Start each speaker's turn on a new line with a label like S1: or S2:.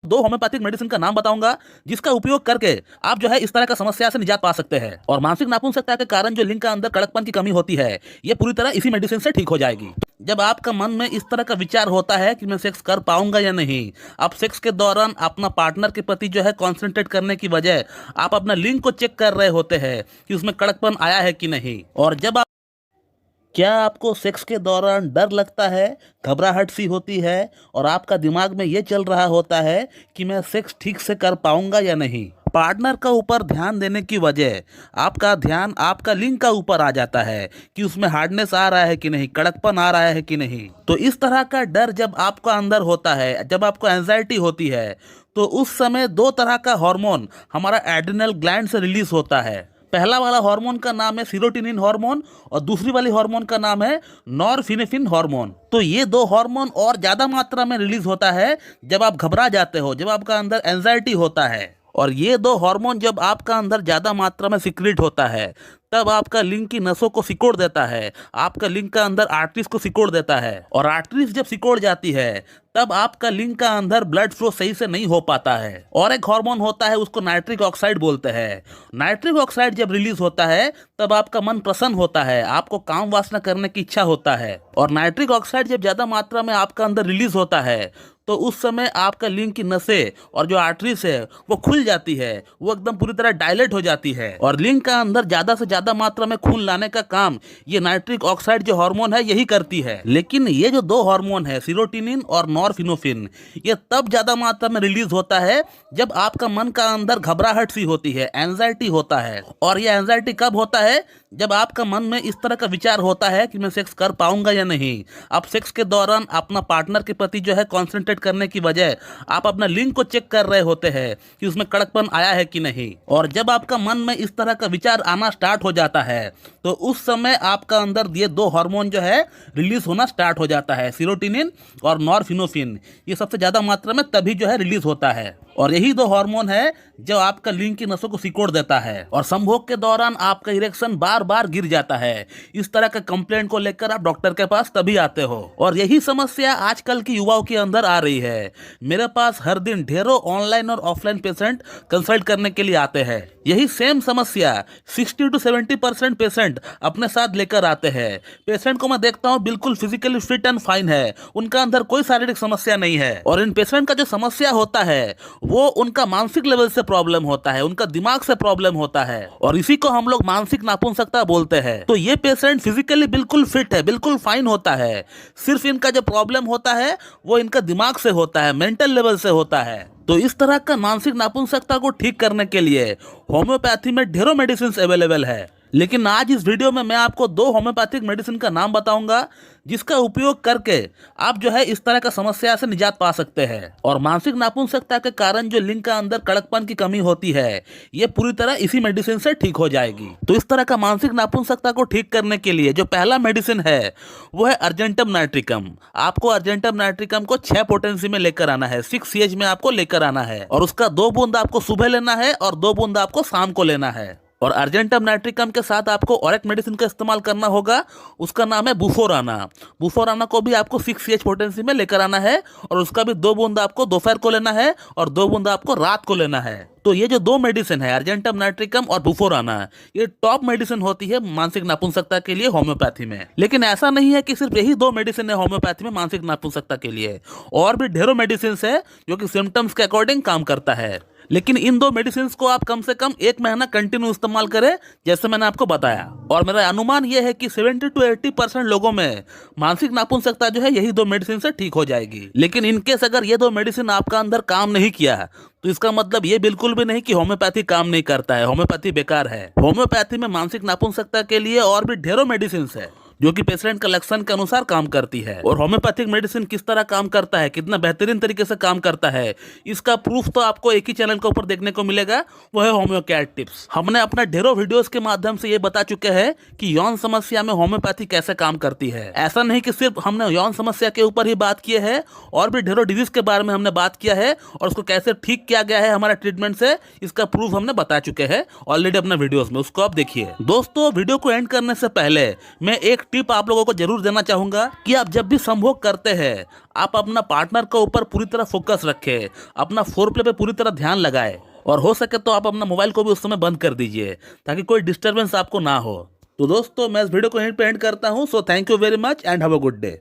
S1: दो homeopathic medicine का नाम बताऊंगा जिसका उपयोग करके आप जो है इस तरह का समस्या से निजात पा सकते हैं। और मानसिक नाखुशता के कारण जो लिंग का अंदर कड़कपन की कमी होती है ये पूरी तरह इसी मेडिसिन से ठीक हो जाएगी। जब आपका मन में इस तरह का विचार होता है कि मैं सेक्स कर पाऊंगा या नहीं, आप सेक्स के दौरान अपना पार्टनर के प्रति जो है कॉन्सेंट्रेट करने की बजाय आप अपना लिंग को चेक कर रहे होते हैं कि उसमें कड़कपन आया है कि नहीं। और जब क्या आपको सेक्स के दौरान डर लगता है, घबराहट सी होती है और आपका दिमाग में ये चल रहा होता है कि मैं सेक्स ठीक से कर पाऊंगा या नहीं। पार्टनर का ऊपर ध्यान देने की वजह आपका ध्यान आपका लिंग का ऊपर आ जाता है कि उसमें हार्डनेस आ रहा है कि नहीं, कड़कपन आ रहा है कि नहीं। तो इस तरह का डर जब आपका अंदर होता है, जब आपको एंजाइटी होती है, तो उस समय दो तरह का हार्मोन हमारा एड्रिनल ग्लैंड से रिलीज होता है। पहला वाला हार्मोन का नाम है सीरोटोनिन हार्मोन और दूसरी वाली हार्मोन का नाम है नॉरफिनेफ्रिन हार्मोन। तो ये दो हार्मोन और ज्यादा मात्रा में रिलीज होता है जब आप घबरा जाते हो, जब आपका अंदर एंजाइटी होता है। और ये दो हार्मोन जब आपका अंदर ज्यादा मात्रा में सिक्रेट होता है तब आपका लिंग की नसों को सिकोड़ देता है, आपका लिंग का अंदर आर्टरीज को सिकोड़ देता है। और आर्टरीज जब सिकोड़ जाती है तब आपका लिंग का अंदर ब्लड फ्लो सही से नहीं हो पाता है। और एक हार्मोन होता है उसको नाइट्रिक ऑक्साइड बोलते हैं। नाइट्रिक ऑक्साइड जब रिलीज होता है तब आपका मन प्रसन्न होता है, आपको काम वासना करने की इच्छा होता है। और नाइट्रिक ऑक्साइड जब ज्यादा मात्रा में आपका अंदर रिलीज होता है तो उस समय आपका लिंग की नसें और जो आर्टरीज है वो खुल जाती है, वो एकदम पूरी तरह डायलेट हो जाती है। और लिंग का अंदर ज्यादा से ज्यादा मात्रा में खून लाने का काम ये नाइट्रिक ऑक्साइड जो हार्मोन है यही करती है। लेकिन ये जो दो हार्मोन है सीरोटोनिन और नॉरफिनेफ्रिन, ये तब ज्यादा मात्रा में रिलीज होता है जब आपका मन का अंदर घबराहट सी होती है, एंजाइटी होता है। और ये एंजाइटी कब होता है? जब आपका मन में इस तरह का विचार होता है कि मैं सेक्स कर पाऊंगा या नहीं। आप सेक्स के दौरान अपना पार्टनर के प्रति जो है कॉन्सेंट्रेट करने की बजाय आप अपना लिंग को चेक कर रहे होते हैं कि उसमें कड़कपन आया है कि नहीं। और जब आपका मन में इस तरह का विचार आना स्टार्ट हो जाता है तो उस समय आपका अंदर ये दो हार्मोन जो है रिलीज होना स्टार्ट हो जाता है, सीरोटोनिन और नॉरफिनेफ्रिन। ये सबसे ज्यादा मात्रा में तभी जो है रिलीज होता है। और यही दो हार्मोन है जो आपका लिंग की नसों को सिकोड़ देता है और संभोग के दौरान आपका इरेक्शन बार बार गिर जाता है। इस तरह का कंप्लेंट को लेकर आप डॉक्टर के पास तभी आते हो। और यही समस्या आजकल की युवाओं के अंदर आ रही है। मेरे पास हर दिन ढेरों ऑनलाइन और ऑफलाइन पेशेंट कंसल्ट करने के लिए आते हैं। यही सेम समस्या 60 to 70% पेशेंट अपने साथ लेकर आते हैं। पेशेंट को मैं देखता हूँ बिल्कुल फिजिकली फिट एंड फाइन है, उनका अंदर कोई शारीरिक समस्या नहीं है। और इन पेशेंट का जो समस्या होता है वो उनका मानसिक लेवल से प्रॉब्लम होता है, उनका दिमाग से प्रॉब्लम होता है। और इसी को हम लोग मानसिक नाखुशता बोलते हैं। तो ये पेशेंट फिजिकली बिल्कुल फिट है, बिल्कुल फाइन होता है, सिर्फ इनका जो प्रॉब्लम होता है वो इनका दिमाग से होता है, मेंटल लेवल से होता है। तो इस तरह का मानसिक नाखुशता को ठीक करने के लिए होम्योपैथी में ढेरों मेडिसिन अवेलेबल है। लेकिन आज इस वीडियो में मैं आपको दो होम्योपैथिक मेडिसिन का नाम बताऊंगा जिसका उपयोग करके आप जो है इस तरह का समस्या से निजात पा सकते हैं। और मानसिक नाखुशता के कारण जो लिंग का अंदर कड़कपन की कमी होती है ये पूरी तरह इसी मेडिसिन से ठीक हो जाएगी। तो इस तरह का मानसिक नाखुशता को ठीक करने के लिए जो पहला मेडिसिन है वो है अर्जेंटम नाइट्रिकम। आपको अर्जेंटम नाइट्रिकम को 6 पोटेंसी में लेकर आना है, 6 CH में आपको लेकर आना है। और उसका 2 बूंद आपको सुबह लेना है और 2 बूंद आपको शाम को लेना है। और अर्जेंटम नाइट्रिकम के साथ आपको और एक मेडिसिन का इस्तेमाल करना होगा, उसका नाम है बुफोराना। बुफोराना को भी आपको 6 CH पोटेंसी में लेकर आना है और उसका भी 2 बूंद आपको दोपहर को लेना है और 2 बूंद आपको रात को लेना है। तो ये जो दो मेडिसिन है अर्जेंटम नाइट्रिकम और बुफोराना, ये टॉप मेडिसिन होती है मानसिक नाखुशता के लिए होम्योपैथी में। लेकिन ऐसा नहीं है कि सिर्फ यही दो मेडिसिन है होम्योपैथी में मानसिक नाखुशता के लिए, और भी ढेरों मेडिसिन है जो कि सिम्टम्स के अकॉर्डिंग काम करता है। लेकिन इन दो मेडिसिन को आप कम से कम 1 महीना कंटिन्यू इस्तेमाल करें जैसे मैंने आपको बताया। और मेरा अनुमान यह है कि 70 to 80% लोगों में मानसिक नाखुशता जो है यही दो मेडिसिन से ठीक हो जाएगी। लेकिन इनकेस अगर ये दो मेडिसिन आपका अंदर काम नहीं किया तो इसका मतलब ये बिल्कुल भी नहीं कि होम्योपैथी काम नहीं करता है, होम्योपैथी बेकार है। होम्योपैथी में मानसिक नाखुशता के लिए और भी ढेरों मेडिसिन है जो कि पेशेंट के लक्षण के अनुसार काम करती है। और होम्योपैथिक मेडिसिन किस तरह काम करता है, कितना बेहतरीन तरीके से काम करता है, इसका प्रूफ तो आपको एक ही चैनल के ऊपर देखने को मिलेगा, वो है होम्योकेयर टिप्स। हमने अपना ढेरों वीडियोस के माध्यम से ये बता चुके हैं कि यौन समस्या में होम्योपैथी कैसे काम करती है। ऐसा नहीं कि सिर्फ हमने यौन समस्या के ऊपर ही बात की है, और भी ढेरों डिजीज के बारे में हमने बात किया है और उसको कैसे ठीक किया गया है हमारा ट्रीटमेंट से, इसका प्रूफ हमने बता चुके हैं ऑलरेडी अपने वीडियोस में, उसको आप देखिए। दोस्तों वीडियो को एंड करने से पहले मैं एक टिप आप लोगों को जरूर देना चाहूंगा कि आप जब भी संभोग करते हैं आप अपना पार्टनर के ऊपर पूरी तरह फोकस रखें, अपना फोरप्ले पे पूरी तरह ध्यान लगाए और हो सके तो आप अपना मोबाइल को भी उस समय बंद कर दीजिए ताकि कोई डिस्टरबेंस आपको ना हो। तो दोस्तों मैं इस वीडियो को यहीं पे एंड करता हूँ। So thank you very much and have a good day.